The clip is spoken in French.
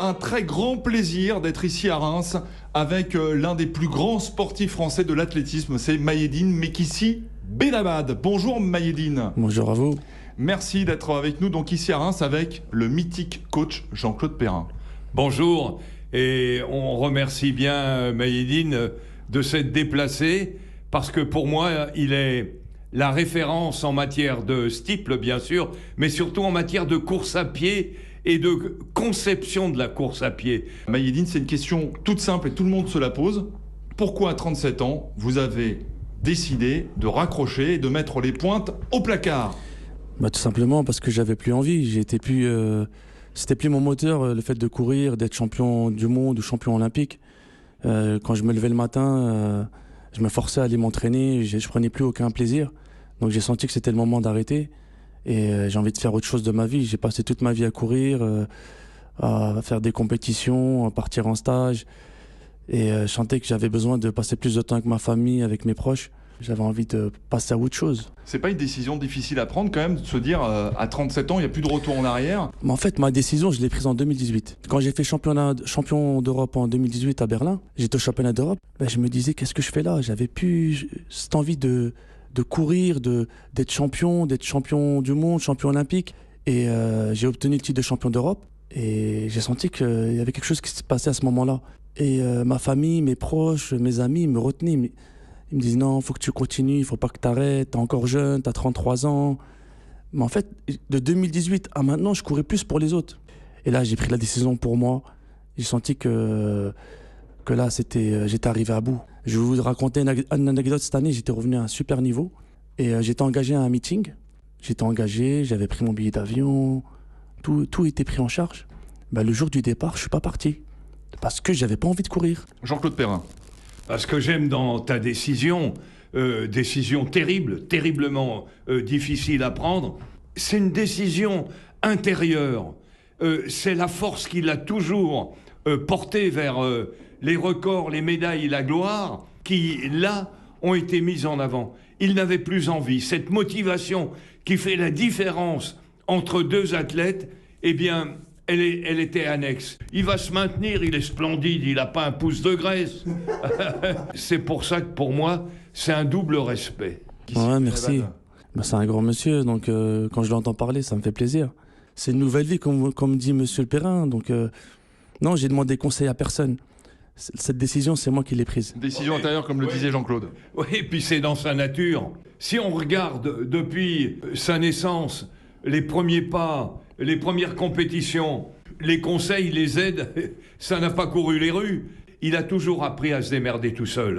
un très grand plaisir d'être ici à Reims avec l'un des plus grands sportifs français de l'athlétisme, c'est Maïeddine Mekissi Belhamad. Bonjour Maïeddine. Bonjour à vous. Merci d'être avec nous donc ici à Reims avec le mythique coach Jean-Claude Perrin. Bonjour, et on remercie bien Maïeddine de s'être déplacé parce que pour moi, il est la référence en matière de steeple, bien sûr, mais surtout en matière de course à pied et de conception de la course à pied. Maïeddine, c'est une question toute simple et tout le monde se la pose. Pourquoi à 37 ans, vous avez décidé de raccrocher et de mettre les pointes au placard ? Tout simplement parce que j'avais plus envie. C'était plus mon moteur, le fait de courir, d'être champion du monde ou champion olympique. Quand je me levais le matin, je me forçais à aller m'entraîner, je prenais plus aucun plaisir. Donc j'ai senti que c'était le moment d'arrêter et j'ai envie de faire autre chose de ma vie. J'ai passé toute ma vie à courir, à faire des compétitions, à partir en stage. Et je sentais que j'avais besoin de passer plus de temps avec ma famille, avec mes proches. J'avais envie de passer à autre chose. C'est pas une décision difficile à prendre quand même, de se dire à 37 ans, il n'y a plus de retour en arrière. Mais en fait, ma décision, je l'ai prise en 2018. Quand j'ai fait champion d'Europe en 2018 à Berlin, j'étais au championnat d'Europe, je me disais, qu'est-ce que je fais là ? J'avais plus cette envie de courir, d'être champion du monde, champion olympique. Et j'ai obtenu le titre de champion d'Europe. Et j'ai senti qu'il y avait quelque chose qui se passait à ce moment-là. Et ma famille, mes proches, mes amis me retenaient. Ils me disent non, il faut que tu continues, il ne faut pas que tu arrêtes, tu es encore jeune, tu as 33 ans. Mais en fait, de 2018 à maintenant, je courais plus pour les autres. Et là, j'ai pris la décision pour moi. J'ai senti que là, j'étais arrivé à bout. Je vais vous raconter une anecdote. Cette année, j'étais revenu à un super niveau. Et j'étais engagé à un meeting. J'étais engagé, j'avais pris mon billet d'avion. Tout était pris en charge. Le jour du départ, je ne suis pas parti. Parce que je n'avais pas envie de courir. Jean-Claude Perrin. Ce que j'aime dans ta décision terrible, terriblement difficile à prendre, c'est une décision intérieure. C'est la force qui l'a toujours porté vers les records, les médailles et la gloire qui, là, ont été mises en avant. Il n'avait plus envie. Cette motivation qui fait la différence entre deux athlètes, eh bien, elle était annexe. Il va se maintenir, il est splendide, il n'a pas un pouce de graisse. C'est pour ça que pour moi, c'est un double respect. Ouais, merci. C'est un grand monsieur, donc quand je l'entends parler, ça me fait plaisir. C'est une nouvelle vie, comme dit monsieur le Perrin. Donc non, j'ai demandé conseil à personne. Cette décision, c'est moi qui l'ai prise. Décision intérieure, comme le disait Jean-Claude. Oui, et puis c'est dans sa nature. Si on regarde depuis sa naissance, les premiers pas, les premières compétitions, les conseils, les aides, ça n'a pas couru les rues. Il a toujours appris à se démerder tout seul.